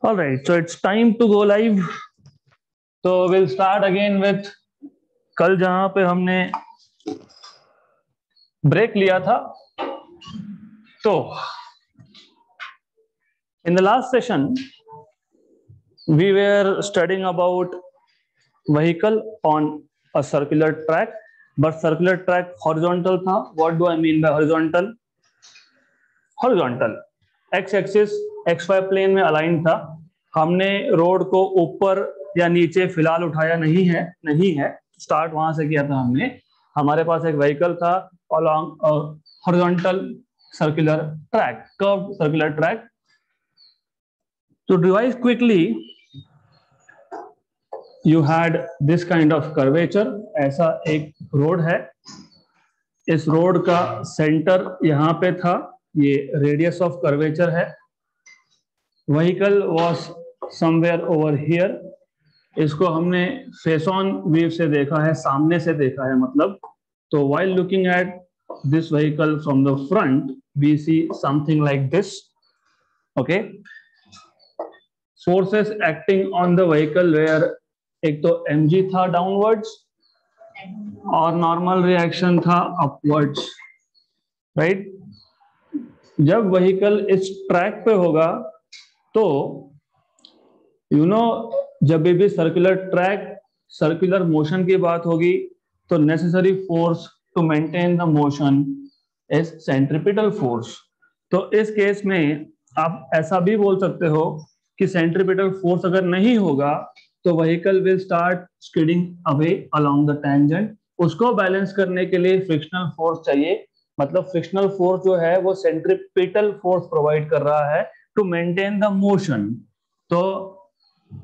All right, so it's time to go live. So we'll start again with कल जहां पे हमने break लिया था. तो in the last session we were studying about vehicle on a circular track, but circular track horizontal था. What do I mean by horizontal? Horizontal, x axis xy plane में align था. हमने रोड को ऊपर या नीचे फिलहाल उठाया नहीं है. स्टार्ट वहां से किया था हमने. हमारे पास एक व्हीकल था along horizontal circular track, curved circular track. तो revise quickly, you had this kind of curvature. ऐसा एक रोड है. इस रोड का सेंटर यहाँ पे था. ये रेडियस ऑफ कर्वेचर है. Vehicle was somewhere over here. इसको हमने फेस ऑन व्यू से देखा है, सामने से देखा है मतलब. तो while looking at this vehicle from the front we see something like this. Okay, forces acting on the vehicle where, एक तो mg था डाउनवर्ड्स और नॉर्मल रिएक्शन था अपवर्ड्स, राइट. जब व्हीकल इस ट्रैक पे होगा तो जब भी सर्कुलर ट्रैक, सर्कुलर मोशन की बात होगी तो necessary force to maintain the motion is centripetal force. तो इस केस में आप ऐसा भी बोल सकते हो कि सेंट्रिपिटल फोर्स अगर नहीं होगा तो vehicle will start skidding away along the tangent. उसको बैलेंस करने के लिए फ्रिक्शनल फोर्स चाहिए. मतलब फ्रिक्शनल फोर्स जो है वो सेंट्रिपिटल फोर्स प्रोवाइड कर रहा है टू मेंटेन द मोशन. तो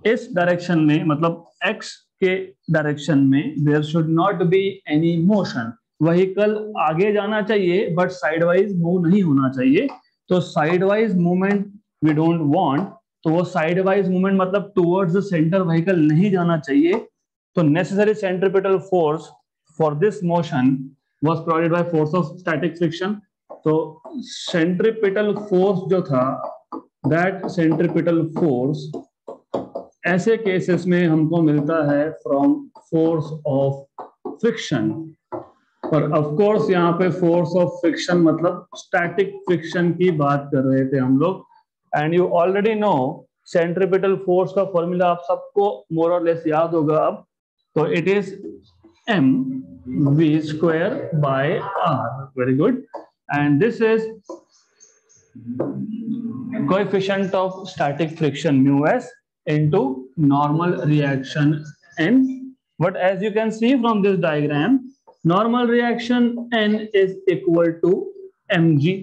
इस डायरेक्शन में, मतलब x के डायरेक्शन में, there should not be any motion. Vehicle आगे जाना चाहिए बट साइडवाइज मूव नहीं होना चाहिए. तो sidewise movement we don't want. तो वो साइडवाइज मूवमेंट मतलब टुवर्ड्स द सेंटर व्हीकल नहीं जाना चाहिए. तो necessary centripetal force for this motion was provided by force of static friction. तो सेंट्रिपिटल फोर्स जो था, दैट सेंट्रिपिटल फोर्स ऐसे केसेस में हमको मिलता है फ्रॉम फोर्स ऑफ फ्रिक्शन. और ऑफ कोर्स यहाँ पे फोर्स ऑफ फ्रिक्शन मतलब स्टैटिक फ्रिक्शन की बात कर रहे थे हम लोग. And you already no centripetal force का फॉर्मूला आप सबको मोर और लेस याद होगा अब. तो it is mv² by r. Very good. And this is coefficient of static friction mu s into normal reaction n. But as you can see from this diagram, normal reaction n is equal to mg.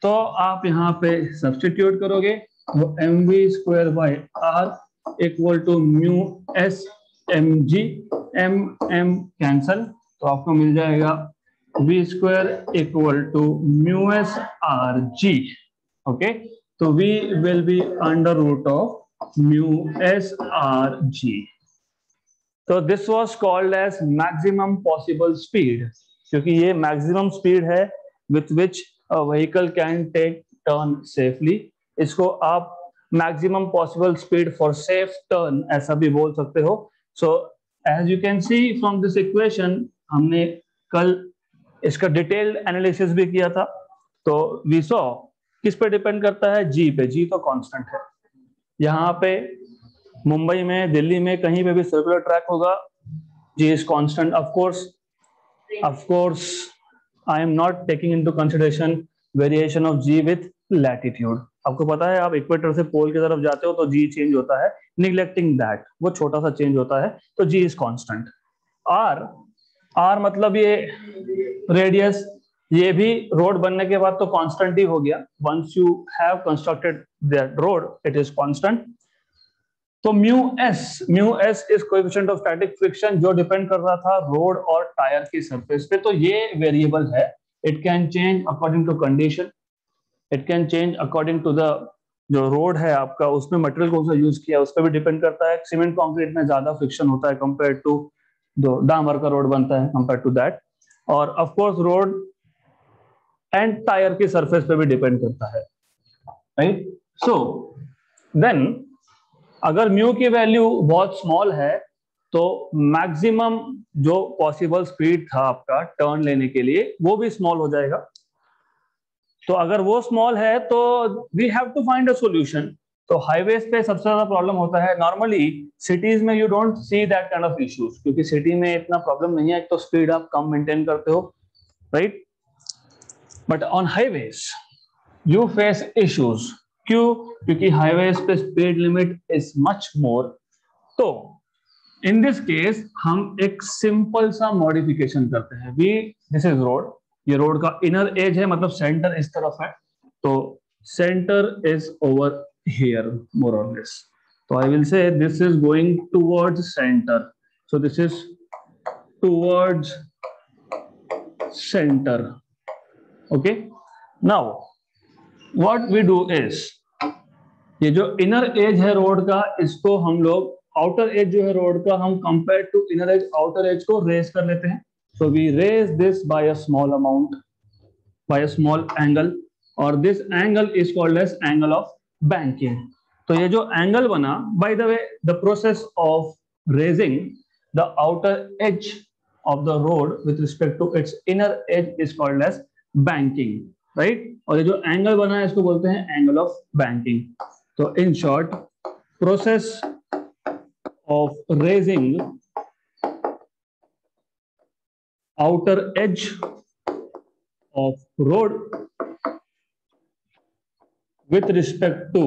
तो आप यहाँ पे substitute करोगे, वो mv² by r equal to mu s mg. m cancel, तो आपको मिल जाएगा v² equal to mu s rg. Okay, तो v will be under root of mu s r g. तो this was called as maximum possible speed, क्योंकि ये maximum speed है with which a vehicle can take turn safely. इसको आप maximum possible speed for safe turn ऐसा भी बोल सकते हो. So as you can see from this equation, हमने कल इसका डिटेल्ड एनालिसिस भी किया था. तो we saw किस पे डिपेंड करता है, जी पे. जी तो कांस्टेंट है. यहाँ पे मुंबई में, दिल्ली में, कहीं पे भी सर्कुलर ट्रैक होगा, g is constant. Of course I am not taking into consideration variation of g with latitude. आपको पता है, आप इक्वेटर से पोल की तरफ जाते हो तो जी चेंज होता है. निग्लेक्टिंग दैट, वो छोटा सा चेंज होता है. तो जी इज कांस्टेंट. आर मतलब ये रेडियस, ये भी रोड बनने के बाद तो कांस्टेंट ही हो गया. Once you have constructed that road it is constant. तो mu s is coefficient of static friction, जो डिपेंड कर रहा था रोड और टायर की सरफेस पे. तो ये वेरिएबल है. It can change according to condition. It can change according to the, जो रोड है आपका उसमें मटेरियल कौन सा यूज किया उस पर भी डिपेंड करता है. सीमेंट कॉन्क्रीट में ज्यादा फ्रिक्शन होता है कंपेयर टू जो डामर का रोड बनता है कंपेयर टू दैट. और of course road and tyre की सरफेस पे भी डिपेंड करता है, राइट. सो देन अगर म्यू की वैल्यू बहुत स्मॉल है तो मैक्सिमम जो पॉसिबल स्पीड था आपका टर्न लेने के लिए वो भी स्मॉल हो जाएगा। तो अगर वो स्मॉल है तो we have to find a solution. तो हाईवेज पे सबसे ज्यादा प्रॉब्लम होता है। नॉर्मली सिटीज में you don't see that kind of issues, क्योंकि सिटी में इतना प्रॉब्लम नहीं है, तो स्पीड आप कम मेंटेन करते हो, right. But on highways you face issues. क्यों? क्योंकि हाईवेज पे speed limit is much more. तो इन दिस केस हम एक सिंपल सा मॉडिफिकेशन करते हैं। वी दिस इज रोड, ये रोड का इनर एज है, मतलब सेंटर इस तरफ है, तो center is over here more or less. तो I will say this is going towards center, so this is towards center. Okay, now what we do is, ये जो इनर एज है रोड का, इसको हम लोग आउटर एज जो है रोड का, हम compare to inner edge outer edge को रेज कर लेते हैं। So we raise this by a small amount, by a small angle, और this angle is called as angle of banking. तो ये जो एंगल बना, by the way the process of raising the outer edge of the road with respect to its inner edge is called as banking, right. और ये जो angle बना है इसको बोलते हैं एंगल ऑफ बैंकिंग। तो in short, process of raising outer edge of road with respect to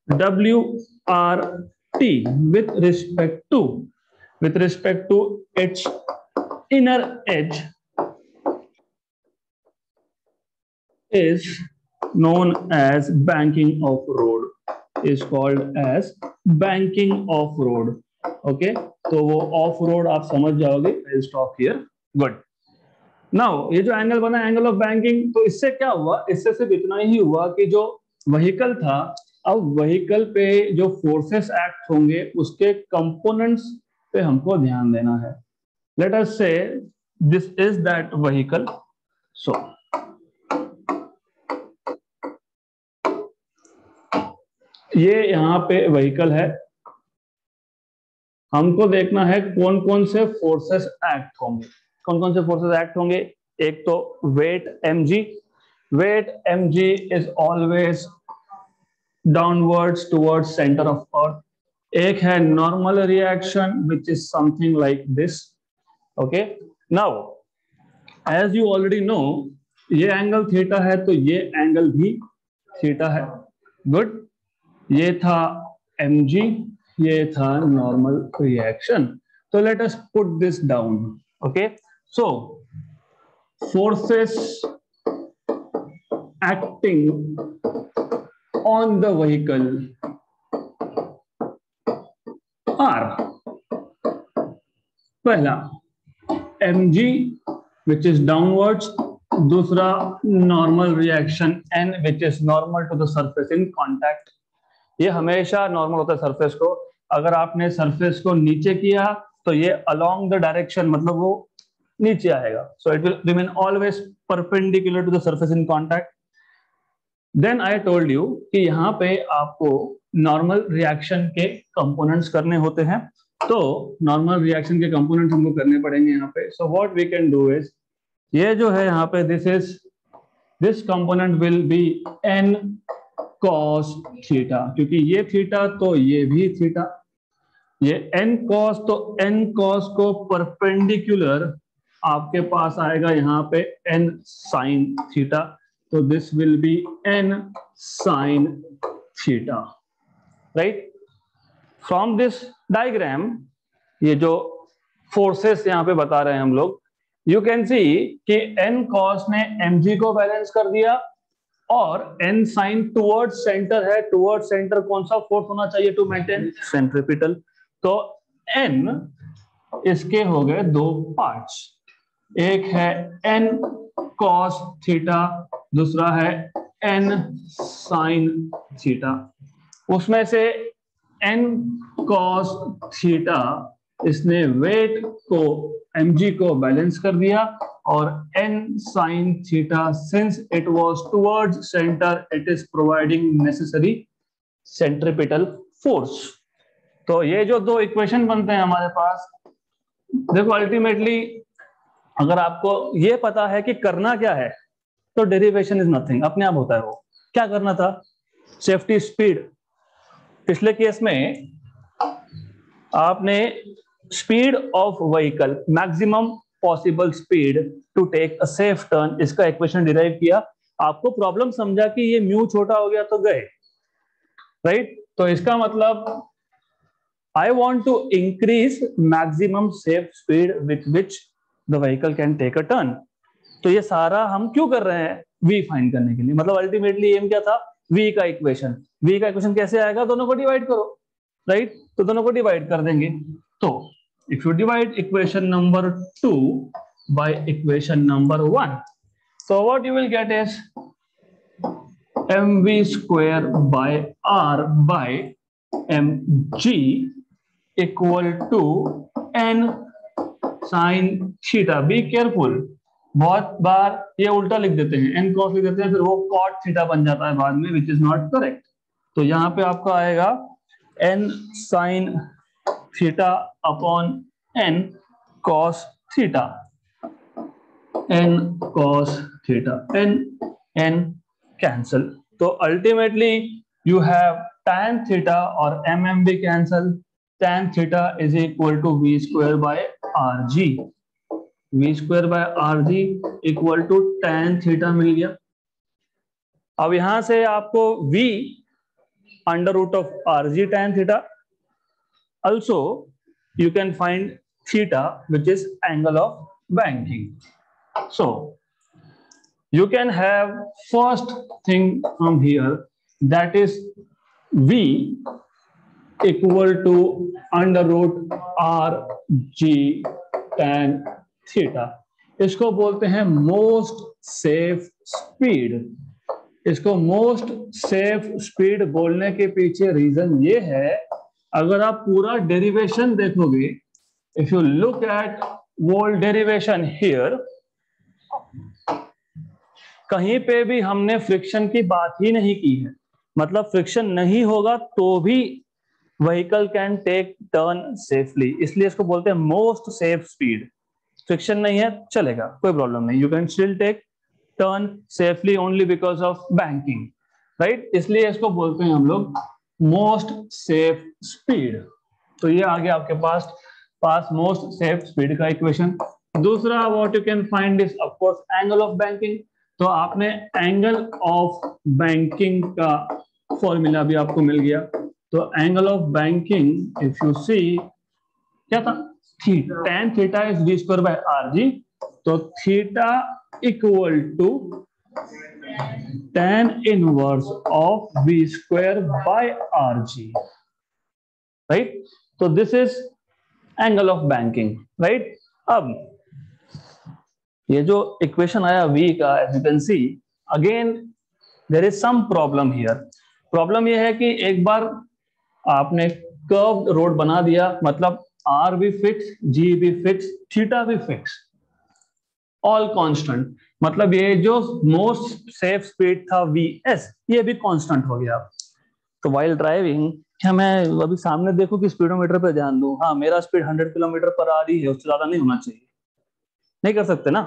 WRT, with respect to its inner edge is known as banking of road, is called as banking of road. Okay, तो वो of road आप समझ जाओगे। I'll stop here. Good. Now ये जो angle बना angle of banking, तो इससे क्या हुआ, इससे सिर्फ इतना ही हुआ कि जो व्हीकल था, अब व्हीकल पे जो फोर्सेस एक्ट होंगे उसके कंपोनेंट्स पे हमको ध्यान देना है। लेट अस से दिस इज दैट व्हीकल। सो ये यहाँ पे व्हीकल है, हमको देखना है कौन कौन से फोर्सेस एक्ट होंगे। कौन कौन से फोर्सेस एक्ट होंगे? एक तो weight mg, weight mg is always downwards towards center of earth. एक है normal reaction which is something like this. Okay, now as you already know, ये एंगल थीटा है तो ये एंगल भी थीटा है। गुड, ये था mg, ये था नॉर्मल रिएक्शन। तो let us put this down. Okay, so forces acting on the vehicle are, पहला mg विच इज डाउनवर्ड्स, दूसरा normal reaction n which is normal to the surface in contact. ये हमेशा normal होता है surface को। अगर आपने सरफेस को नीचे किया तो ये अलोंग द डायरेक्शन, मतलब वो नीचे आएगा। So it will remain always perpendicular to the surface in contact. Then I told you कि यहाँ पे आपको नॉर्मल रिएक्शन के कंपोनेंट्स करने होते हैं। तो नॉर्मल रिएक्शन के कंपोनेंट्स हमको करने पड़ेंगे यहाँ पे। So what we can do is, ये जो है यहाँ पे this component will be n cos theta, क्योंकि ये थीटा तो ये भी थीटा। ये n cos, तो n cos को परपेंडिकुलर आपके पास आएगा यहाँ पे n sin थीटा, तो this will be n sin theta, right. From this diagram, ये जो फोर्सेस यहाँ पे बता रहे हैं हम लोग, यू कैन सी कि n cos ने mg को बैलेंस कर दिया, और n sin टुवर्ड्स सेंटर है। टुवर्ड्स सेंटर कौन सा फोर्स होना चाहिए टू मेंटेन? सेंट्रीपिटल। तो n इसके हो गए दो पार्ट्स, एक है n cos थीटा, दूसरा है n sin थीटा। उसमें से n cos थीटा इसने वेट को mg को बैलेंस कर दिया, और n sin theta, since it was towards center, it is providing necessary centripetal force. तो ये जो दो इक्वेशन बनते हैं हमारे पास, देखो अल्टीमेटली अगर आपको ये पता है कि करना क्या है तो डेरिवेशन इज नथिंग, अपने आप होता है। वो क्या करना था, सेफ्टी स्पीड। पिछले केस में आपने speed of vehicle, maximum possible speed to take a safe turn, इसका इक्वेशन डिराइव किया। आपको प्रॉब्लम समझा कि ये म्यू छोटा हो गया तो गए, राइट। तो इसका मतलब I want to increase maximum safe speed with which the vehicle can take a turn. तो ये सारा हम क्यों कर रहे हैं, v फाइंड करने के लिए। मतलब अल्टीमेटली एम क्या था, v का इक्वेशन। v का इक्वेशन कैसे आएगा, दोनों को डिवाइड करो, राइट। तो दोनों को डिवाइड कर देंगे। तो if you divide equation number 2 by equation number 1, so what you will get is mv square by r by mg equal to n sin theta. Be careful, बहुत बार ये उल्टा लिख देते हैं, n cos लिख देते हैं, फिर वो cot थीटा बन जाता है बाद में, विच इज नॉट करेक्ट। तो यहाँ पे आपका आएगा n sin theta upon n cos theta, n cos theta, n cancel. तो ultimately you have tan theta और mm भी cancel, tan theta is equal to v square by are g, v square by R G equal to tan theta मिल गया। अब यहां से आपको v under root of R G tan theta, also you can find theta which is angle of banking. So you can have first thing from here, that is v equal to under root R ji tan theta. इसको बोलते हैं most safe speed. इसको most safe speed बोलने के पीछे reason ये है, अगर आप पूरा डेरिवेशन देखोगे, if you look at whole derivation here, कहीं पे भी हमने फ्रिक्शन की बात ही नहीं की है। मतलब फ्रिक्शन नहीं होगा तो भी vehicle can take turn safely, इसलिए इसको बोलते हैं मोस्ट सेफ स्पीड। फ्रिक्शन नहीं है चलेगा, कोई प्रॉब्लम नहीं, you can still take turn safely only because of banking, right. इसलिए इसको बोलते हैं हम लोग मोस्ट सेफ स्पीड। तो ये आ गया आपके पास मोस्ट सेफ स्पीड का इक्वेशन। दूसरा what you can find is of course angle of banking. तो आपने एंगल ऑफ बैंकिंग का फॉर्मूला भी आपको मिल गया। तो angle of banking if you see क्या था, theta, tan theta is v square by are g. तो theta equal to tan inverse of v square by are g, right. तो this is angle of banking, right. अब ये जो equation आया v का, as you can see again there is some problem here. Problem ये है कि एक बार आपने कर्व्ड रोड बना दिया, मतलब r भी फिक्स, g भी फिक्स, थीटा भी फिक्स, ऑल कांस्टेंट। मतलब ये जो मोस्ट सेफ स्पीड था vs, ये भी कांस्टेंट हो गया। तो व्हाइल ड्राइविंग क्या मैं अभी सामने देखूं कि स्पीडोमीटर पे ध्यान दूं, हाँ मेरा स्पीड 100 किलोमीटर पर आ रही है, उससे ज्यादा नहीं होना चाहिए, नहीं कर सकते ना,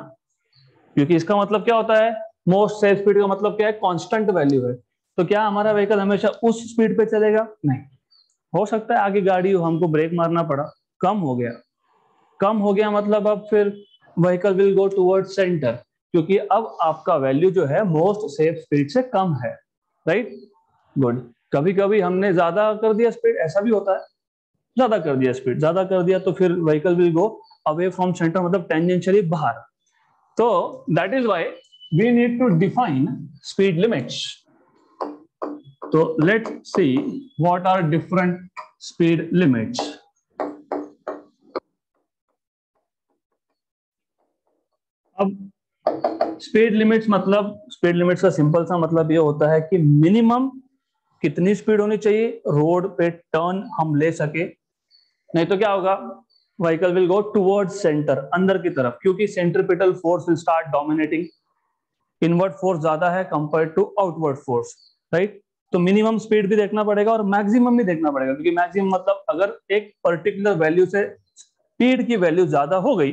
क्योंकि इसका मतलब क्या होता है, मोस्ट सेफ स्पीड का मतलब क्या है, कांस्टेंट वैल्यू है। तो क्या हमारा व्हीकल हमेशा उस स्पीड पे चलेगा, नहीं। हो सकता है आगे गाड़ी हो, हमको ब्रेक मारना पड़ा, कम हो गया मतलब अब फिर vehicle will go toward centre, क्योंकि अब आपका वैल्यू जो है मोस्ट सेफ स्पीड से कम है, राइट। गुड। कभी कभी हमने ज्यादा कर दिया स्पीड, ऐसा भी होता है, ज्यादा कर दिया तो फिर vehicle will go away from centre, मतलब टेंजेंशियली बाहर। तो that is why we need to define speed limits. तो let's see what are different speed limits. अब स्पीड लिमिट्स का सिंपल सा मतलब ये होता है कि मिनिमम कितनी स्पीड होनी चाहिए रोड पे टर्न हम ले सके, नहीं तो क्या होगा, vehicle will go towards centre, अंदर की तरफ, क्योंकि centripetal force will start dominating, inward force ज्यादा है compare to outward force, right. तो मिनिमम स्पीड भी देखना पड़ेगा और मैक्सिमम भी देखना पड़ेगा, क्योंकि मैक्सिमम मतलब अगर एक पर्टिकुलर वैल्यू से स्पीड की वैल्यू ज्यादा हो गई,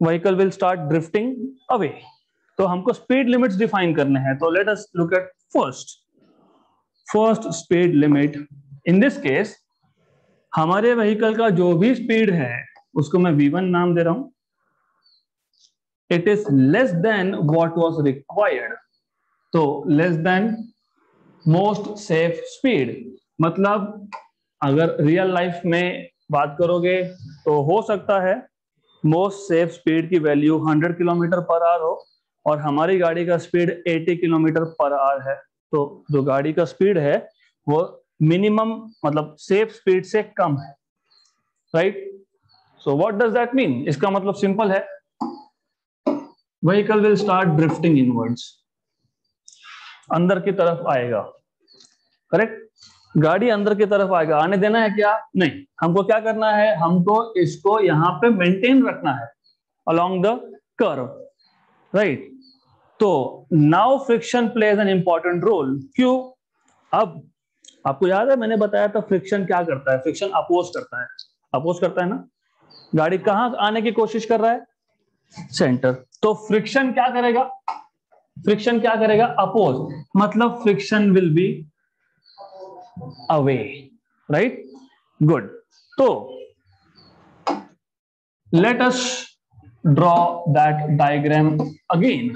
vehicle will start drifting away. तो हमको स्पीड लिमिट्स डिफाइन करने हैं। तो let us look at first speed limit. In this case हमारे व्हीकल का जो भी स्पीड है उसको मैं v1 नाम दे रहा हूं। It is less than what was required. तो less than most safe speed, मतलब अगर रियल लाइफ में बात करोगे तो हो सकता है मोस्ट सेफ स्पीड की वैल्यू 100 किलोमीटर पर आवर हो और हमारी गाड़ी का स्पीड 80 किलोमीटर पर आवर है। तो जो गाड़ी का स्पीड है वो मिनिमम मतलब सेफ स्पीड से कम है, right. So what does that mean? इसका मतलब सिंपल है, vehicle will start drifting inwards, अंदर की तरफ आएगा, करेक्ट। गाड़ी अंदर की तरफ आएगा, आने देना है क्या? नहीं, हमको क्या करना है, हमको इसको यहां पे मेंटेन रखना है अलोंग द कर्व, राइट। तो now friction plays an important role. क्यों? अब आपको याद है मैंने बताया था फ्रिक्शन क्या करता है? फ्रिक्शन अपोज करता है, अपोज करता है ना। गाड़ी कहां आने की कोशिश कर रहा है? सेंटर। तो फ्रिक्शन क्या करेगा? फ्रिक्शन क्या करेगा? अपोज, मतलब friction will be away, right. Good. तो let us draw that diagram again.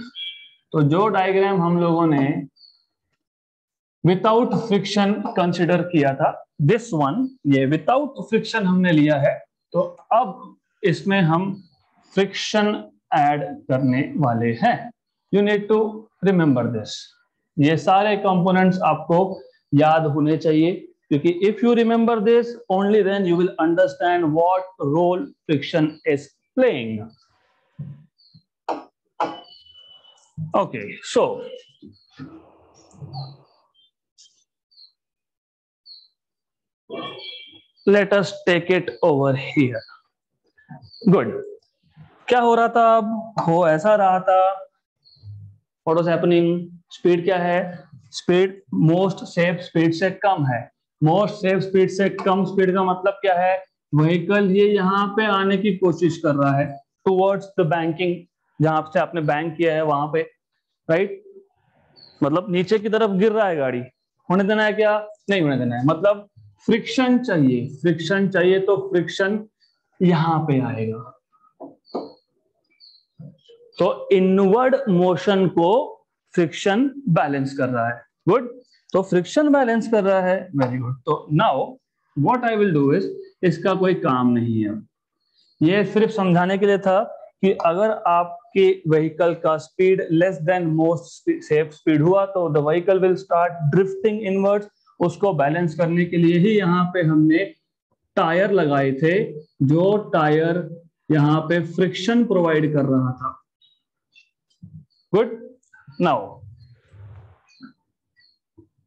तो जो डायग्राम हम लोगों ने विदाउट फ्रिक्शन कंसिडर किया था, दिस वन, ये विदाउट फ्रिक्शन हमने लिया है। तो अब इसमें हम फ्रिक्शन ऐड करने वाले हैं। You need to remember this. ये सारे कंपोनेंट्स आपको याद होने चाहिए, क्योंकि if you remember this only then you will understand what role friction is playing. Okay, so let us take it over here. Good. क्या हो रहा था? अब हो ऐसा रहा था, what was happening? स्पीड क्या है? स्पीड मोस्ट सेफ स्पीड से कम है। मोस्ट सेफ स्पीड से कम स्पीड का मतलब क्या है? व्हीकल ये यहाँ पे आने की कोशिश कर रहा है टुवर्ड्स द बैंकिंग, जहां से आपने बैंक किया है वहां पे, राइट। मतलब नीचे की तरफ गिर रहा है गाड़ी, होने देना है क्या? नहीं होने देना है। मतलब फ्रिक्शन चाहिए, फ्रिक्शन चाहिए, तो फ्रिक्शन यहां पे आएगा। तो इनवर्ड मोशन को फ्रिक्शन बैलेंस कर रहा है। गुड। तो फ्रिक्शन बैलेंस कर रहा है, वेरी गुड। तो now what I will do is, इसका कोई काम नहीं है, ये सिर्फ समझाने के लिए था कि अगर आपके व्हीकल का speed less than most safe speed हुआ तो the vehicle will start drifting inwards. उसको बैलेंस करने के लिए ही यहाँ पे हमने टायर लगाए थे, जो टायर यहाँ पे फ्रिक्शन प्रोवाइड कर रहा था। गुड। नाउ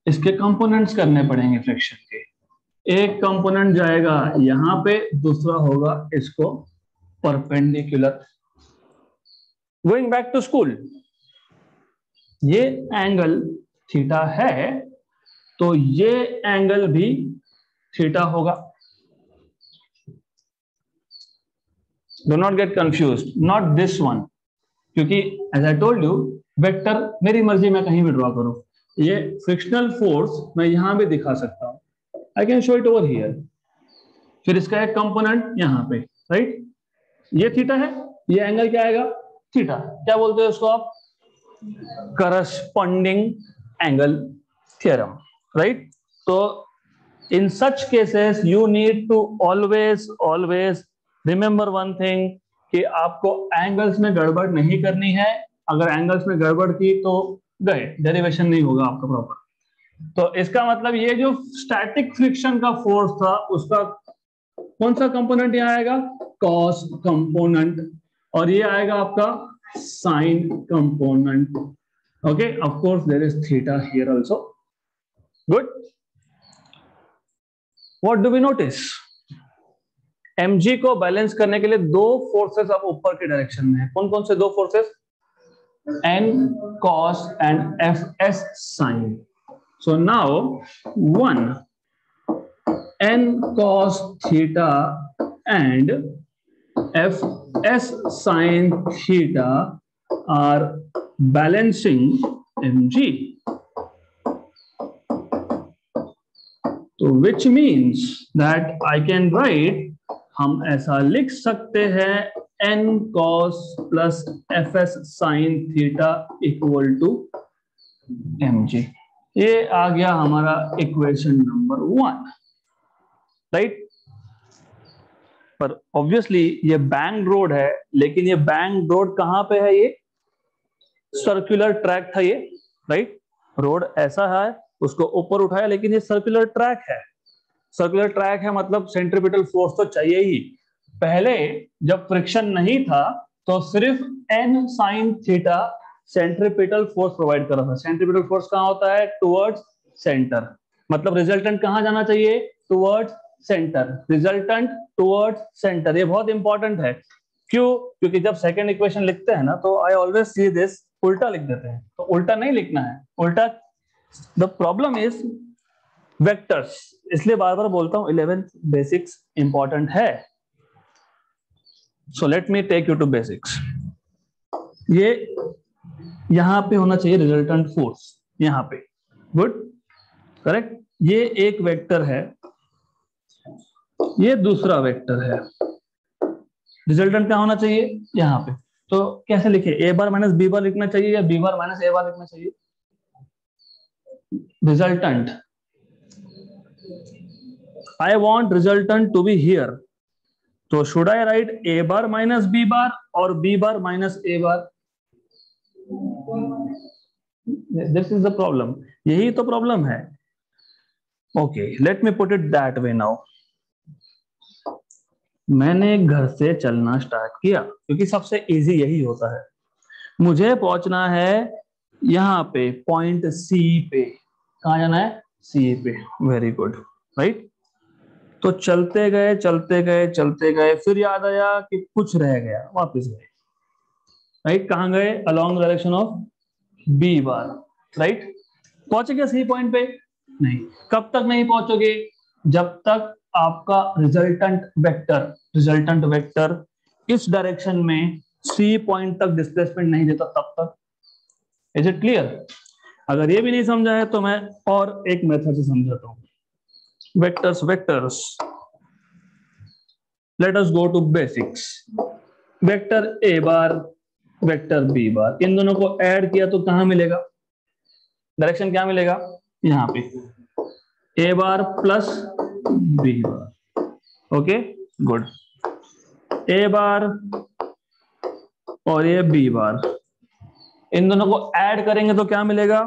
इसके कंपोनेंट्स करने पड़ेंगे फ्रिक्शन के। एक कंपोनेंट जाएगा यहां पे, दूसरा होगा इसको perpendicular. Going back to school, ये एंगल थीटा है तो ये एंगल भी थीटा होगा। Do not get confused, not this one, क्योंकि as I told you vector मेरी मर्जी में कहीं भी ड्रॉ करूं। ये फ्रिक्शनल फोर्स मैं यहां भी दिखा सकता हूं, I can show it over here. फिर इसका एक कंपोनेंट यहां पे, राइट। ये थीटा है, ये एंगल क्या आएगा? थीटा। क्या बोलते हैं उसको आप? Corresponding angle theorem, right. तो in such cases you need to always remember one thing, कि आपको एंगल्स में गड़बड़ नहीं करनी है। अगर एंगल्स में गड़बड़ की तो गए, डेरिवेशन नहीं होगा आपका प्रॉपर। तो इसका मतलब ये जो स्टैटिक फ्रिक्शन का फोर्स था उसका कौन सा कंपोनेंट यहाँ आएगा? Cos component. और ये आएगा आपका sine component. Okay, of course there is theta here also. Good. What do we notice? mg को बैलेंस करने के लिए दो फोर्सेस अब ऊपर के डायरेक्शन में है। कौन कौन से दो forces? n cos and fs sin। So now 1 n cos theta and fs sin theta are balancing mg. So which means that I can write, हम ऐसा लिख सकते हैं n cos plus fs sin theta equal to mg. ये आ गया हमारा equation number 1, right. पर ऑब्वियसली ये बैंक रोड है, लेकिन ये बैंक रोड कहां पे है? ये सर्कुलर ट्रैक था ये, राइट। रोड ऐसा है, उसको ऊपर उठाया, लेकिन ये सर्कुलर ट्रैक है। सर्कुलर ट्रैक है मतलब सेंट्रीपिटल फोर्स तो चाहिए ही। पहले जब फ्रिक्शन नहीं था तो सिर्फ n sin theta centripetal force provide कर रहा था। सेंट्रीपिटल फोर्स कहां होता है? Towards centre. मतलब रिजल्टेंट कहां जाना चाहिए? Towards centre. Resultant towards centre, ये बहुत इंपॉर्टेंट है। क्यों? क्योंकि जब सेकंड इक्वेशन लिखते हैं ना, तो आई ऑलवेज सी दिस, उल्टा लिख देते हैं। तो उल्टा नहीं लिखना है। उल्टा, द प्रॉब्लम इज वेक्टर्स, इसलिए बार बार बोलता हूं 11th बेसिक्स इंपॉर्टेंट है। So let me take you to basics. ये यहां पे होना चाहिए रिजल्टेंट फोर्स, यहां पे, गुड, करेक्ट। ये एक वेक्टर है, ये दूसरा वेक्टर है। रिजल्टेंट क्या होना चाहिए? यहां पे। तो कैसे लिखे? ए बार माइनस बी बार लिखना चाहिए या बी बार माइनस ए बार लिखना चाहिए? Resultant, I want resultant to be here. So should I write a bar minus b bar or b bar minus a bar? This is the problem. यही तो problem है। Okay, let me put it that way now. मैंने घर से चलना start किया, क्योंकि सबसे इजी यही होता है। मुझे पहुंचना है यहाँ पे, पॉइंट सी पे। कहाँ जाना है? सी पे। Very good, right. तो चलते गए चलते गए चलते गए, फिर याद आया कि कुछ रह गया, वापस गए, राइट। कहां गए? Along direction of B bar, right. पहुंचे क्या सी पॉइंट पे? नहीं। कब तक नहीं पहुंचोगे? जब तक आपका रिजल्टेंट वेक्टर इस डायरेक्शन में सी पॉइंट तक डिस्प्लेसमेंट नहीं देता, तब तक। Is it clear? अगर ये भी नहीं समझा है तो मैं और एक मेथड से समझाता हूं। Vectors. Let us go to basics. Vector a bar, vector b bar, इन दोनों को ऐड किया तो कहां मिलेगा? डायरेक्शन क्या मिलेगा? यहां पे a bar plus b bar। Okay, good. a bar और ये b bar, इन दोनों को ऐड करेंगे तो क्या मिलेगा?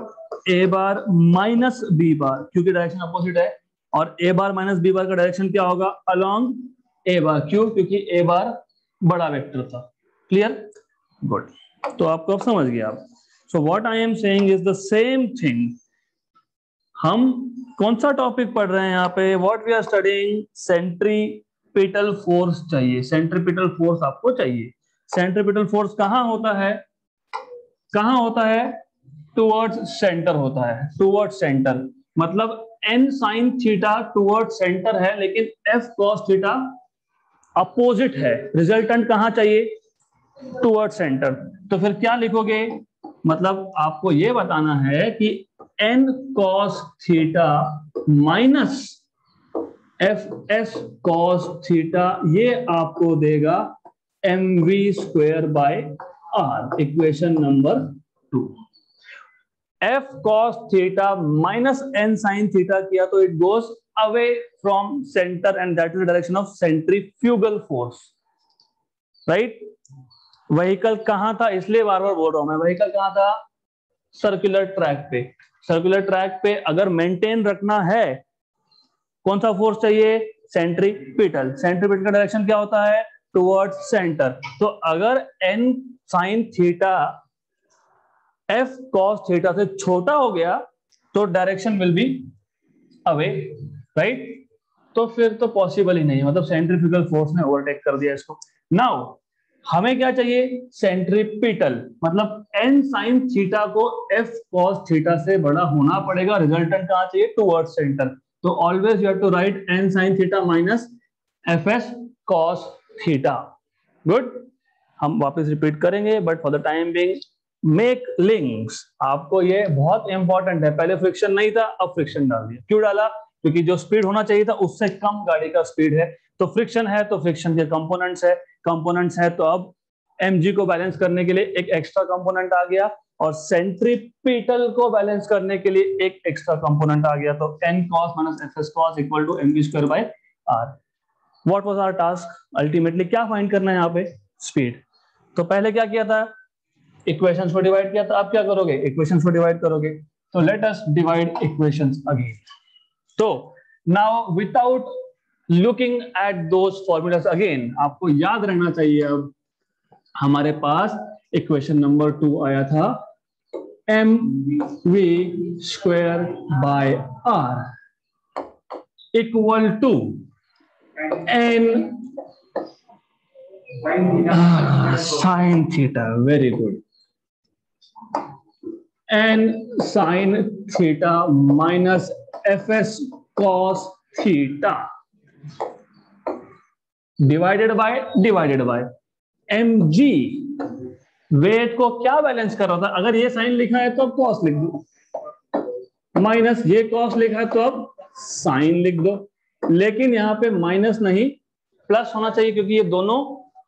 a bar minus b bar, क्योंकि डायरेक्शन अपोजिट है। और ए बार माइनस बी बार का डायरेक्शन क्या होगा? Along A bar. क्यों? क्योंकि ए बार बड़ा वेक्टर था। क्लियर? गुड। तो आपको अब समझ गया आप। So what I am saying is the same thing. हम कौन सा टॉपिक पढ़ रहे हैं यहाँ पे? What we are studying, centripetal force चाहिए। सेंट्रीपिटल फोर्स आपको चाहिए। सेंट्रीपिटल फोर्स कहां होता है? कहां होता है? टुवर्ड्स सेंटर होता है। टुवर्ड्स सेंटर मतलब n sin theta toward centre है, लेकिन f cos थीटा अपोजिट है। रिजल्टेंट कहां चाहिए? Toward centre. तो फिर क्या लिखोगे? मतलब आपको यह बताना है कि n cos theta minus f s cos theta, ये आपको देगा mv square by r। Equation number 2। f cos theta minus n sin theta किया तो it goes away from center and that is the direction of centrifugal force, right? Vehicle कहां था? इसलिए बार बार बोल रहा हूं मैं, व्हीकल कहां था? सर्कुलर ट्रैक पे। सर्कुलर ट्रैक पे अगर मेंटेन रखना है, कौन सा फोर्स चाहिए? सेंट्रीपिटल। सेंट्रीपिटल का डायरेक्शन क्या होता है? Towards centre. तो अगर n sin theta f cos theta से छोटा हो गया तो direction will be away, right. तो फिर तो पॉसिबल ही नहीं, मतलब सेंट्रीफ्यूगल फोर्स ने ओवरटेक कर दिया इसको। नाउ हमें क्या चाहिए, सेंट्रीपिटल, मतलब एन साइन थीटा को एफ कॉस थीटा से बड़ा होना पड़ेगा, रिजल्टेंट कहाँ चाहिए, टुवर्ड्स सेंटर। तो always you have to write N sine theta minus F S cos theta. Good, हम वापस रिपीट करेंगे, but for the time being make links. आपको ये बहुत इंपॉर्टेंट है, पहले फ्रिक्शन नहीं था, अब फ्रिक्शन डाल दिया। क्यों डाला, क्योंकि जो स्पीड होना चाहिए था उससे कम गाड़ी का स्पीड है, तो फ्रिक्शन है तो फ्रिक्शन के कंपोनेंट्स है तो अब mg को बैलेंस करने के लिए एक एक्स्ट्रा कंपोनेंट आ गया, और सेंट्रीपिटल को बैलेंस करने के लिए एक एक्स्ट्रा कंपोनेंट आ गया। तो n cos minus fs cos equal to mv square by r। What was our task, ultimately क्या फाइंड करना है यहाँ पे, स्पीड। तो पहले क्या किया था, इक्वेशंस को डिवाइड किया था, अब क्या करोगे, इक्वेशंस को डिवाइड करोगे। तो let us divide equations again. तो now without looking at those formulas again, आपको याद रहना चाहिए, अब हमारे पास इक्वेशन नंबर 2 आया था M we square by R equal to N sine theta, very good, N sine theta minus F S cos theta divided by M G. Weight को क्या बैलेंस कर रहा था, अगर ये साइन लिखा है तो अब कॉस लिख दो, माइनस ये कॉस लिखा है तो अब साइन लिख दो, लेकिन यहां पे माइनस नहीं प्लस होना चाहिए, क्योंकि ये दोनों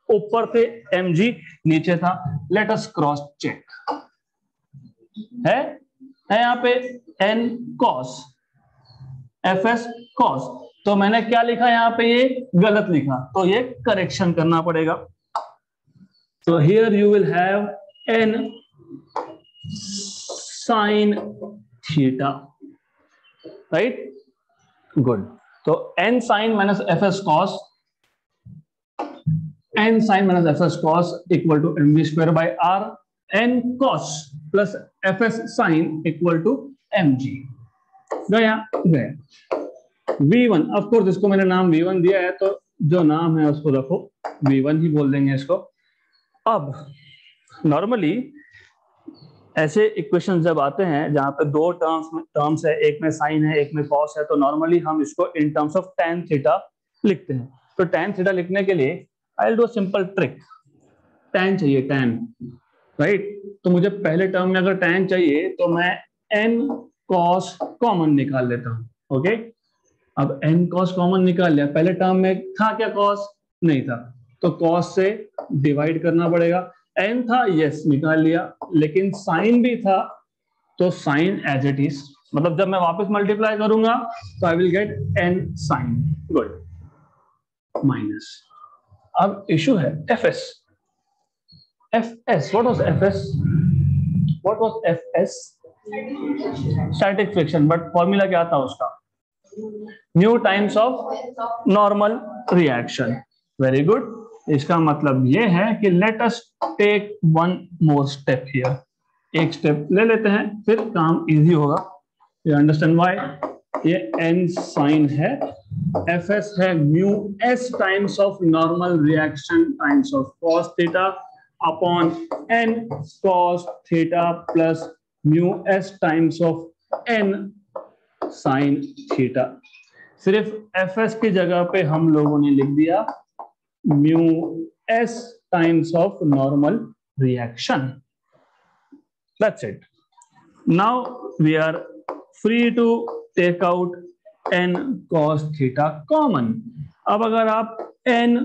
ऊपर थे, एम जी नीचे था। लेट अस क्रॉस चेक, है यहाँ पे N cos F S cos, तो मैंने क्या लिखा यहाँ पे, ये गलत लिखा, तो ये करेक्शन करना पड़ेगा। तो here you will have n sine theta, right, good. तो n sine minus F S cos, n sine minus F S cos equal to m we square by r, n cos plus F s sine equal to m g. गया V1, of course इसको मैंने नाम V1 दिया है, तो जो नाम है उसको रखो V1 ही बोल देंगे इसको। अब नॉर्मली ऐसे इक्वेशन जब आते हैं जहां पे दो टर्म्स है, एक में साइन है एक में कॉस है, तो नॉर्मली हम इसको in terms of tan theta लिखते हैं। तो tan थीटा लिखने के लिए I will do simple trick, tan चाहिए tan, राइट। तो मुझे पहले टर्म में अगर tan चाहिए तो मैं n cos कॉमन निकाल लेता हूँ, ओके। अब n cos कॉमन निकाल लिया, पहले टर्म में था क्या cos, नहीं था, तो cos से डिवाइड करना पड़ेगा। n था, यस निकाल लिया, लेकिन साइन भी था, तो साइन एज इट इज, मतलब जब मैं वापस मल्टीप्लाई करूंगा तो I will get n sine, good, minus. अब इशू है fs, what was fs, what was fs, static friction, but formula क्या था उसका, mu times of normal reaction, very good. इसका मतलब ये है कि let us take one more step here, एक स्टेप ले लेते हैं फिर काम इजी होगा। यू अंडरस्टैंड व्हाई, ये n साइन है, fs है mu s times of normal reaction times of cos theta upon n cos theta plus mu s times of n sine theta. सिर्फ fs की जगह पे हम लोगों ने लिख दिया mu s times of normal reaction, that's it. Now we are free to take out n cos theta common. अब अगर आप n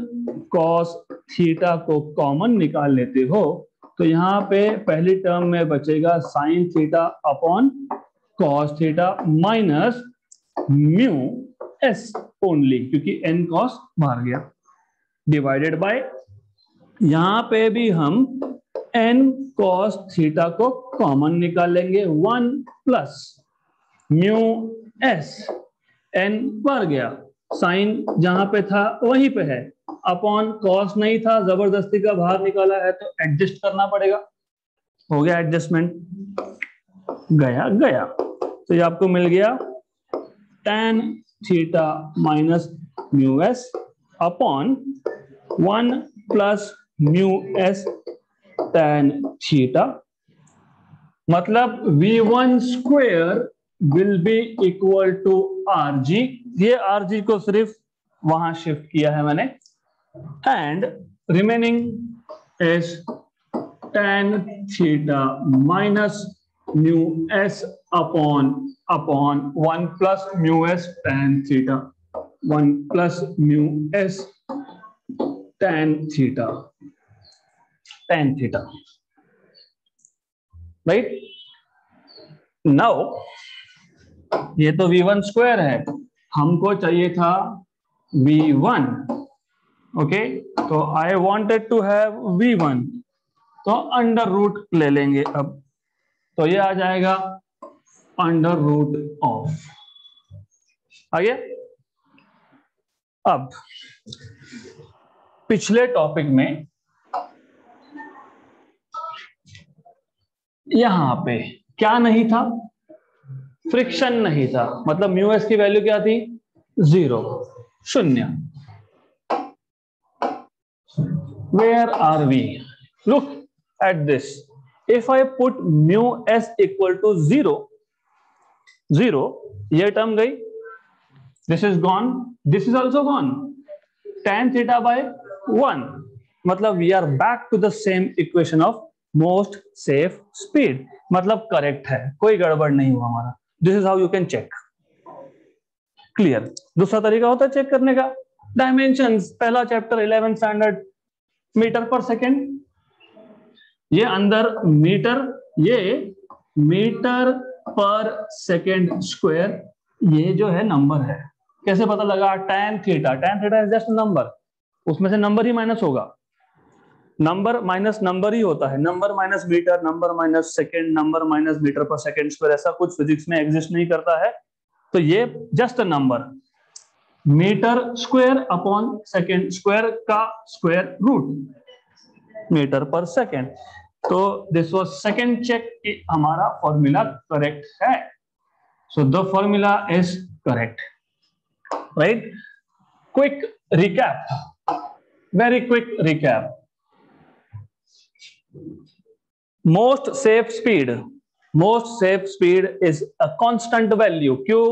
cos थीटा को कॉमन निकाल लेते हो तो यहां पे पहली टर्म में बचेगा sine theta upon cos theta minus mu s only, क्योंकि n cos बाहर गया, डिवाइडेड बाय यहां पे भी हम n cos थीटा को कॉमन निकाल लेंगे, 1 प्लस म्यू s, n बाहर गया, साइन जहां पे था वहीं पे है, अपॉन cos नहीं था, जबरदस्ती का बाहर निकाला है तो एडजस्ट करना पड़ेगा, हो गया एडजस्टमेंट, गया। तो ये आपको मिल गया tan theta minus mu S upon 1 plus mu S tan theta, मतलब V1 square will be equal to RG, ये RG को सिर्फ वहां शिफ्ट किया है मैंने, and remaining is tan theta minus mu S upon 1 plus mu S tan theta, 1 plus mu S tan theta, right. Now ये तो V1 स्क्वायर है, हमको चाहिए था V1, ओके, तो I wanted to have V1, तो अंडर रूट ले लेंगे अब, तो ये आ जाएगा अंडर रूट ऑफ, आगे। अब पिछले टॉपिक में यहां पे क्या नहीं था, फ्रिक्शन नहीं था, मतलब म्यू एस की वैल्यू क्या थी, 0, 0। Where are we, look at this, if I put mu S equal to 0, ये टर्म गई, this is gone, this is also gone, tan theta by 1, मतलब we are back to the same equation of most safe speed, मतलब correct है, कोई गड़बड़ नहीं हुआ हमारा। This is how you can check, clear. दूसरा तरीका होता है चेक करने का, डायमेंशंस, पहला चैप्टर 11 स्टैंडर्ड, मीटर पर सेकेंड, ये अंदर मीटर, ये मीटर पर सेकेंड स्क्वायर, ये जो है नंबर है, कैसे पता लगा, tan theta, is just number, उसमें से नंबर ही माइनस होगा, नंबर माइनस नंबर ही होता है, number minus metre, number minus second, number minus metre पर सेकेंड स्क्वायर, ऐसा कुछ फिजिक्स में एग्जिस्ट नहीं करता है, तो ये just a number, metre square upon second square का स्क्वायर रूट, मीटर पर सेकेंड। तो दिस वाज सेकेंड चेक कि हमारा फॉर्मूला करेक्ट है, so the formula is correct, right. Quick recap, very quick recap, most safe speed is a constant value। क्यों,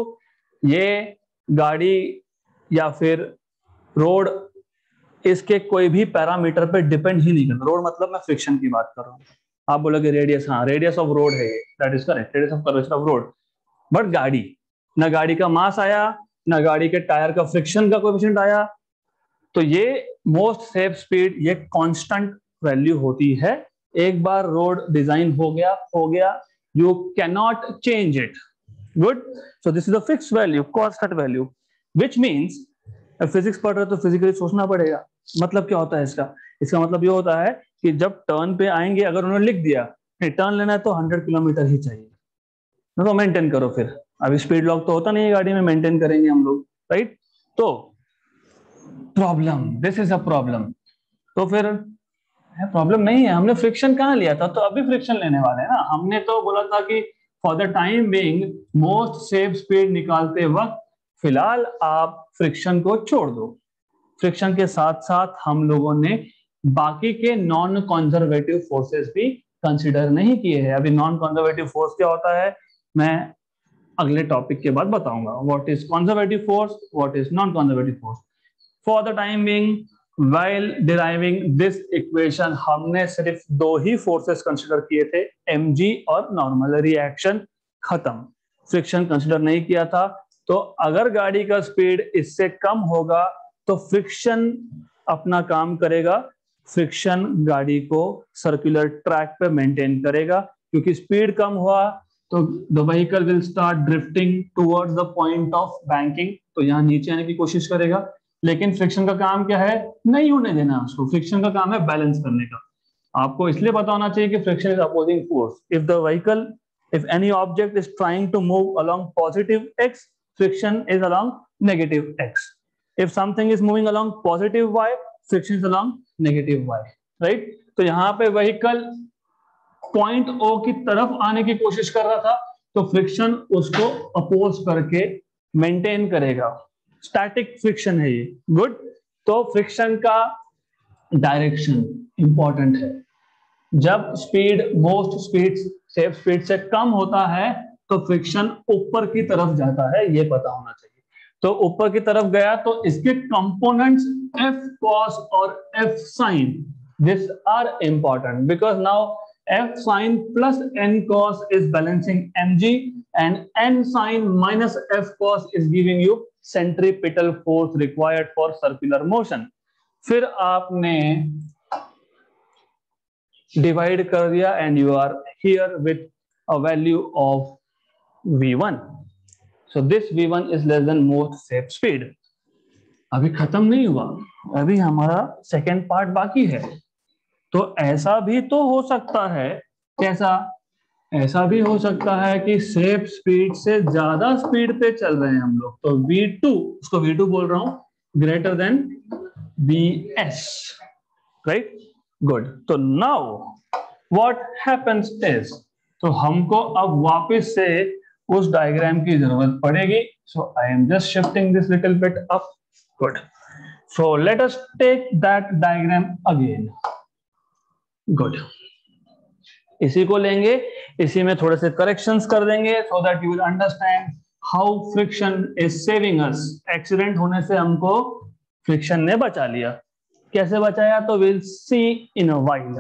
ये गाड़ी या फिर रोड, इसके कोई भी पैरामीटर पे डिपेंड ही नहीं करता, रोड मतलब मैं फ्रिक्शन की बात कर रहा हूँ, आप बोलोगे रेडियस, हाँ रेडियस ऑफ रोड है, that is correct, radius of curvature of road, but गाड़ी, ना गाड़ी का मास आया, ना गाड़ी के टायर का फ्रिक्शन का कोएफिशिएंट आया, तो ये मोस्ट सेफ स्पीड ये कांस्टेंट वैल्यू होती है, एक बार रोड डिजाइन हो गया, you can not change it, good. So this is a fixed value, constant value, which means physics पढ़ रहे तो फिजिकली सोचना पड़ेगा। मतलब क्या होता है इसका मतलब ये होता है कि जब टर्न पे आएंगे, अगर उन्होंने लिख दिया टर्न लेना है तो 100 किलोमीटर ही चाहिए, तो मेंटेन करो, फिर अभी स्पीड लॉक तो होता नहीं है गाड़ी में, मेंटेन करेंगे हम लोग, राइट। तो problem, this is a problem, तो फिर प्रॉब्लम नहीं है, हमने फ्रिक्शन कहाँ लिया था, तो अभी फ्रिक्शन लेने वाले हैं ना, हमने तो बोला था कि for the time being most safe speed निकालते वक्त फिलहाल आप फ्रिक्शन को छोड़ दो, फ्रिक्शन के साथ साथ हम लोगों ने बाकी के नॉन कंजर्वेटिव फोर्सेस भी कंसिडर नहीं किए हैं। अभी नॉन कंजर्वेटिव फोर्स क्या होता है मैं अगले टॉपिक के बाद बताऊंगा, what is conservative force, what is non conservative force. For the time being while deriving this equation हमने सिर्फ 2 ही फोर्सेस कंसिडर किए थे, mg और नॉर्मल रिएक्शन, खत्म, फ्रिक्शन कंसिडर नहीं किया था। तो अगर गाड़ी का स्पीड इससे कम होगा तो फ्रिक्शन अपना काम करेगा, फ्रिक्शन गाड़ी को सर्कुलर ट्रैक पे मेंटेन करेगा, क्योंकि स्पीड कम हुआ तो the vehicle will start drifting towards the point of banking, तो यहाँ नीचे आने की कोशिश करेगा। लेकिन फ्रिक्शन का काम क्या है, नहीं होने देना उसको, फ्रिक्शन का काम है बैलेंस करने का। आपको इसलिए पता होना चाहिए कि friction is opposing force. If the vehicle, if any object is trying to move along positive x, friction is along negative x. If something is moving along positive y, friction is along negative y, right? तो यहाँ पे vehicle point O की तरफ आने की कोशिश कर रहा था, तो फ्रिक्शन उसको अपोज करके मेंटेन करेगा, स्टैटिक फ्रिक्शन है ये, गुड। तो फ्रिक्शन का डायरेक्शन इंपॉर्टेंट है। जब speed most speed safe speed से कम होता है तो फ्रिक्शन ऊपर की तरफ जाता है, ये पता होना चाहिए। तो ऊपर की तरफ गया तो इसके कंपोनेंट्स F cos और F sin this are important because now F sin plus N cos is balancing mg and N sin minus F cos is giving you centripetal force required for circular motion। फिर आपने divide कर दिया and you are here with a value of v1। So this v1 is less than most safe speed. अभी खत्म नहीं हुआ, अभी हमारा सेकेंड पार्ट बाकी है। तो ऐसा भी तो हो सकता है, कैसा? ऐसा भी हो सकता है कि सेफ स्पीड से ज्यादा स्पीड पे चल रहे हैं हम लोग, तो v2, उसको v2 बोल रहा हूं, greater than vs, right? Good. तो नाउ व्हाट हैपेंस इज, तो हमको अब वापस से उस डायग्राम की जरूरत पड़ेगी। So I am just shifting this little bit up. Good. So let us take that diagram again. Good, इसी को लेंगे, इसी में थोड़े से करेक्शंस कर देंगे so that you will understand how friction is saving us. Accident होने से हमको फ्रिक्शन ने बचा लिया। कैसे बचाया तो will see in a while.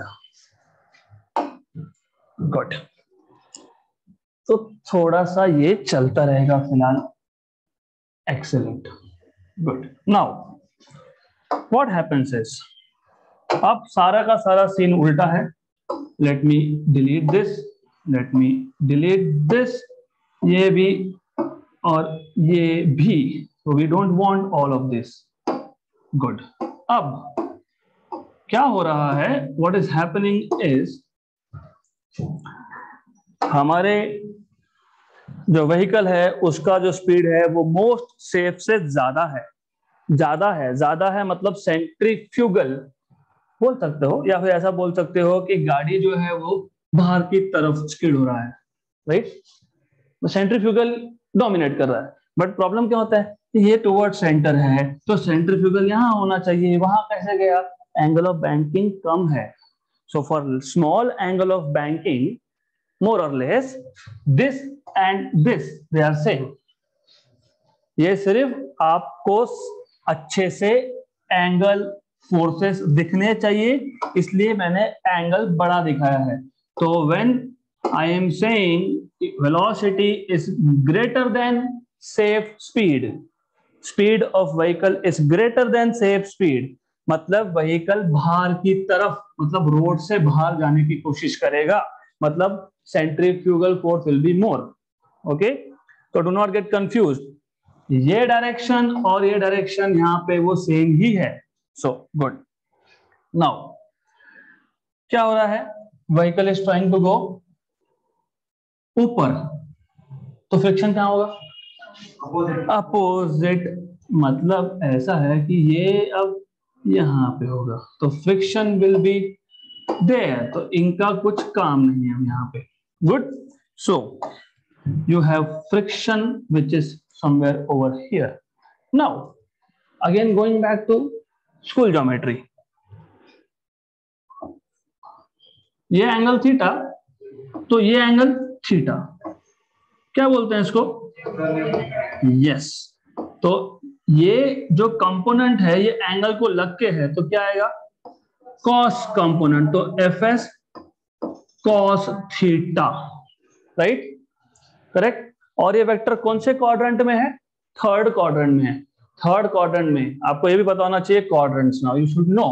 Good. तो थोड़ा सा ये चलता रहेगा फिलहाल। Excellent. Good. Now what happens is, अब सारा का सारा सीन उल्टा है। Let me delete this, let me delete this, ये भी और ये भी। so we don't want all of this। Good. अब क्या हो रहा है, what is happening is हमारे जो व्हीकल है उसका जो स्पीड है वो मोस्ट सेफ से ज्यादा है। ज्यादा है मतलब सेंट्रीफ्यूगल बोल सकते हो, या फिर ऐसा बोल सकते हो कि गाड़ी जो है वो बाहर की तरफ स्किड हो रहा है, राइट? सेंट्रीफ्यूगल डोमिनेट कर रहा है। बट प्रॉब्लम क्या होता है, ये टुवर्ड सेंटर है तो सेंट्रीफ्यूगल यहाँ होना चाहिए, वहां कैसे गया? एंगल ऑफ बैंकिंग कम है। So for small angle of banking more or less this and this they are same। ये सिर्फ आपको अच्छे से एंगल फोर्सेस दिखने चाहिए, इसलिए मैंने एंगल बड़ा दिखाया है। तो when I am saying velocity is greater than safe speed, speed of vehicle is greater than safe speed, मतलब व्हीकल बाहर की तरफ, मतलब रोड से बाहर जाने की कोशिश करेगा, मतलब centrifugal force will be more. Okay, तो डू नॉट गेट कंफ्यूज्ड, ये डायरेक्शन और ये डायरेक्शन यहाँ पे वो सेम ही है। So good. नाउ क्या हो रहा है, vehicle is trying to go ऊपर, तो फ्रिक्शन क्या होगा? अपोजिट। मतलब ऐसा है कि ये अब यहाँ पे होगा तो फ्रिक्शन विल बी देयर, तो इनका कुछ काम नहीं है यहाँ पे। Good. So you have friction which is somewhere over here. Now again going back to school geometry, ये एंगल थीटा, तो ये एंगल थीटा क्या बोलते हैं इसको? यस। तो ये जो कंपोनेंट है ये एंगल को लग के है तो क्या आएगा? कॉस कंपोनेंट, तो F S cos theta, right? Correct. और ये वेक्टर कौन से क्वाड्रेंट में है? थर्ड क्वाड्रेंट में है। थर्ड क्वाड्रेंट में आपको ये भी पता होना चाहिए quadrants, now you should know.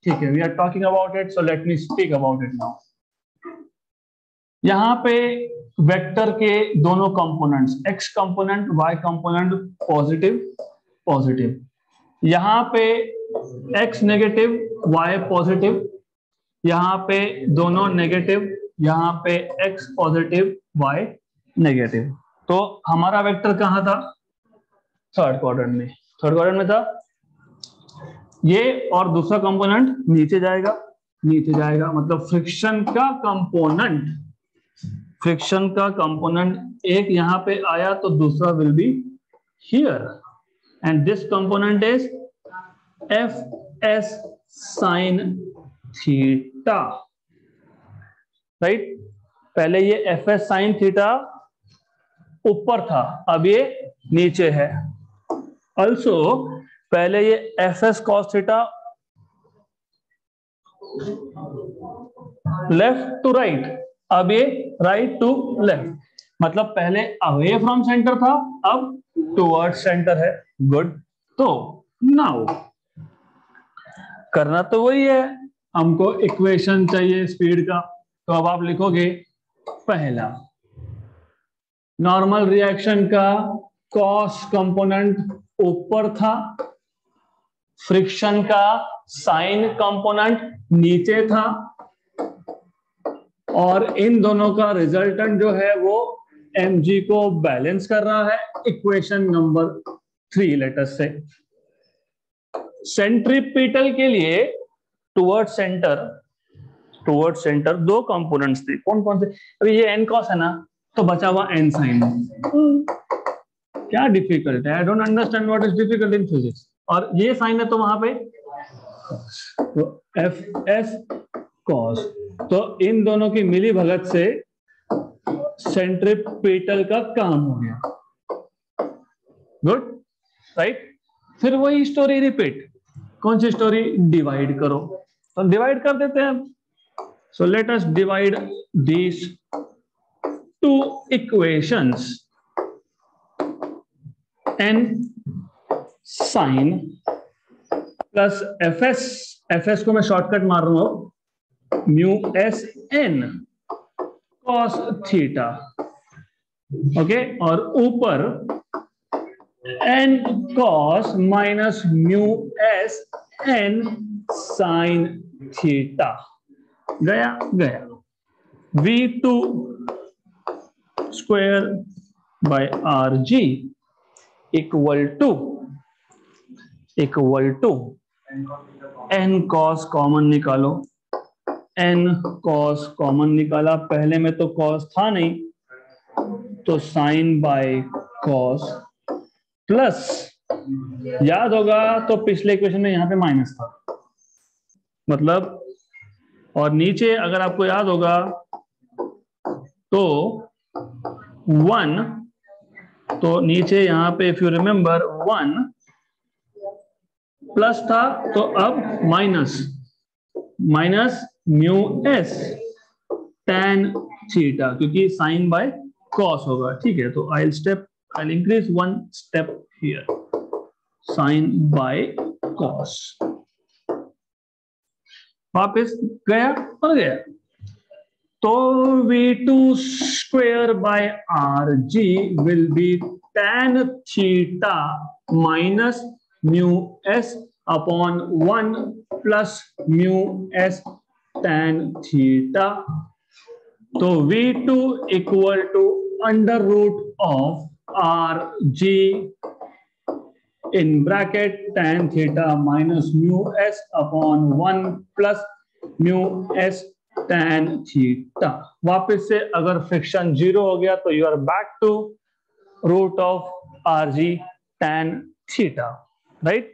ठीक है, we are talking about it, so let me speak about it now. यहां पे वेक्टर के दोनों components, X component Y component, positive positive, यहां पे एक्स नेगेटिव वाई पॉजिटिव, यहां पे दोनों नेगेटिव, यहां पे एक्स पॉजिटिव वाई नेगेटिव। तो हमारा वेक्टर कहां था? थर्ड क्वाड्रेंट में। थर्ड क्वाड्रेंट में था ये, और दूसरा कंपोनेंट नीचे जाएगा, नीचे जाएगा, मतलब फ्रिक्शन का कंपोनेंट, फ्रिक्शन का कंपोनेंट एक यहां पे आया तो दूसरा will be here, and this component is F s sign theta, right. पहले ये एफ एस साइन थीटा ऊपर था, अब ये नीचे है। ऑल्सो पहले ये F S cos theta left to right, अब ये राइट टू लेफ्ट, मतलब पहले अवे फ्रॉम सेंटर था, अब टुवर्ड सेंटर है। गुड। तो नाउ करना तो वही है, हमको इक्वेशन चाहिए स्पीड का। तो अब आप लिखोगे पहला नॉर्मल रिएक्शन का कॉस कंपोनेंट ऊपर था, फ्रिक्शन का साइन कंपोनेंट नीचे था, और इन दोनों का रिजल्टेंट जो है वो mg को बैलेंस कर रहा है। Equation number 3 let's say centripetal के लिए टुवर्ड सेंटर दो कंपोनेंट्स थे। कौन कौन से? अभी ये n cos है ना, तो बचा हुआ n sin। क्या डिफिकल्ट है? I don't understand what is difficult in physics. और ये साइन है तो वहां पे तो एफ एस कॉस, तो इन दोनों की मिली भगत से सेंट्रीपिटल का काम हो गया। Good, right. फिर वही स्टोरी रिपीट। कौन सी स्टोरी? डिवाइड करो, तो डिवाइड कर देते हैं। So let us divide these two equations, n sin plus F S को मैं शॉर्टकट मार रहा हूं, mu S N cos theta, okay. और ऊपर n cos minus mu S N sine theta. गया V2 square by R G equal to n cos common निकालो, n cos common निकाला, पहले में तो कॉस था नहीं, तो साइन बाय कॉस प्लस, याद होगा तो पिछले इक्वेशन में यहां पे माइनस था, मतलब, और नीचे अगर आपको याद होगा तो 1, तो नीचे यहां पे इफ यू रिमेंबर 1 प्लस था, तो अब minus mu S tan theta, क्योंकि साइन बाय कॉस होगा। ठीक है, तो I increase 1 step here, sine by cos, वापस गया और गया। तो V2 square by are G will be tan theta minus mu S upon 1 plus mu S tan theta. तो V2 equal to under root of are G in bracket tan theta minus mu S upon 1 plus mu S tan theta. वापस से अगर friction 0 हो गया तो you are back to root of R G tan theta, right.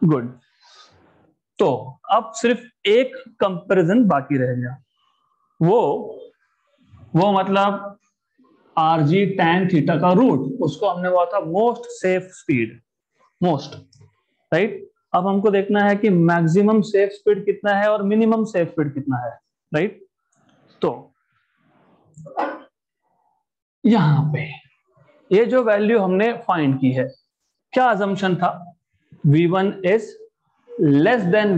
Good. तो अब सिर्फ एक कंपैरिजन बाकी रह गया, वो मतलब आर जी tan थीटा का रूट, उसको हमने बोला था most safe speed, most, right. अब हमको देखना है कि मैक्सिमम सेफ स्पीड कितना है और मिनिमम सेफ स्पीड कितना है, राइट। तो यहां पे ये जो वैल्यू हमने फाइंड की है, क्या अजम्पशन था? V1 is less then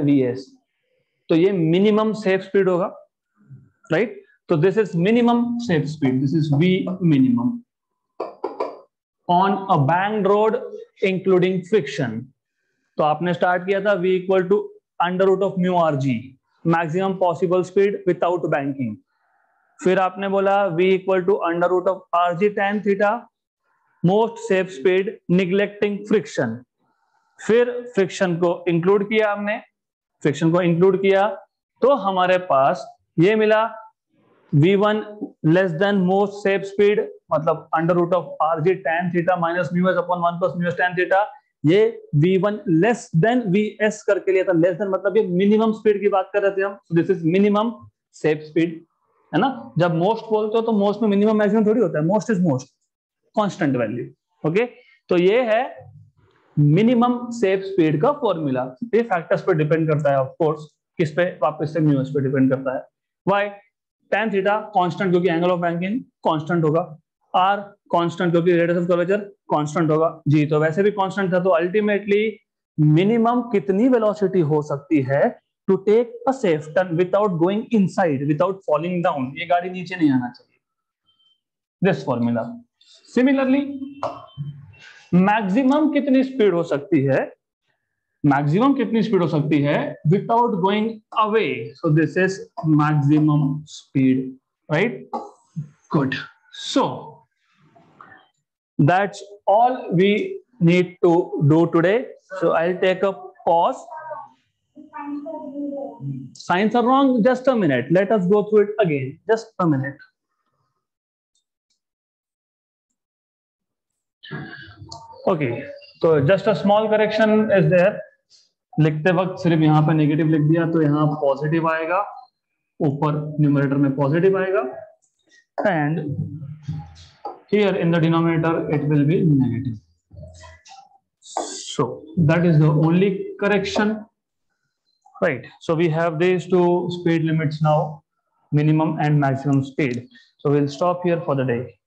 Vs, तो ये मिनिमम सेफ स्पीड होगा, राइट। तो this is minimum safe speed, this is V minimum on a banked road including friction. तो आपने स्टार्ट किया था V equal to under root of mu R G, maximum possible speed without banking. फिर आपने बोला V equal to under root of R G tan theta, most safe speed neglecting friction. फिर friction को include किया हमने, तो हमारे पास ये मिला V1 less than most safe speed, मतलब under root of R G tan theta minus mu S upon 1 plus mu S tan theta ये v1 लेस देन vs करके लिया था। लेस देन मतलब ये मिनिमम स्पीड की बात कर रहे थे हम। This is minimum safe speed, है ना। जब मोस्ट बोलते हो तो मोस्ट में मिनिमम मैक्सिमम थोड़ी होता है, most is most, constant value. Okay, तो ये है मिनिमम सेफ स्पीड का फॉर्मूला। ये फैक्टर्स पे डिपेंड करता है ऑफ कोर्स, किस पे, वापस से म्यूएस पे डिपेंड करता है। वाई, tan थीटा कांस्टेंट क्योंकि एंगल ऑफ बैंकिंग कांस्टेंट होगा, r कांस्टेंट क्योंकि रेडियस ऑफ कर्वेचर कांस्टेंट होगा, g तो वैसे भी कांस्टेंट था। तो अल्टीमेटली मिनिमम कितनी वेलोसिटी हो सकती है to take a safe turn without going inside, without falling down, ये गाड़ी नीचे नहीं आना चाहिए, दिस फॉर्मूला। सिमिलरली मैक्सिमम कितनी स्पीड हो सकती है, मैक्सिमम कितनी स्पीड हो सकती है without going away, so this is maximum speed, right. Good, so that's all we need to do today. So I will take a pause. Signs are wrong, just a minute, let us go through it again, just a minute. Okay, so just a small correction is there. लिखते वक्त सिर्फ यहाँ पे negative लिख दिया तो यहाँ positive आएगा, ऊपर न्यूमरेटर में पॉजिटिव आएगा, and here in the denominator it will be negative. So that is the only correction, right? So we have these two speed limits now, minimum and maximum speed. So we'll stop here for the day.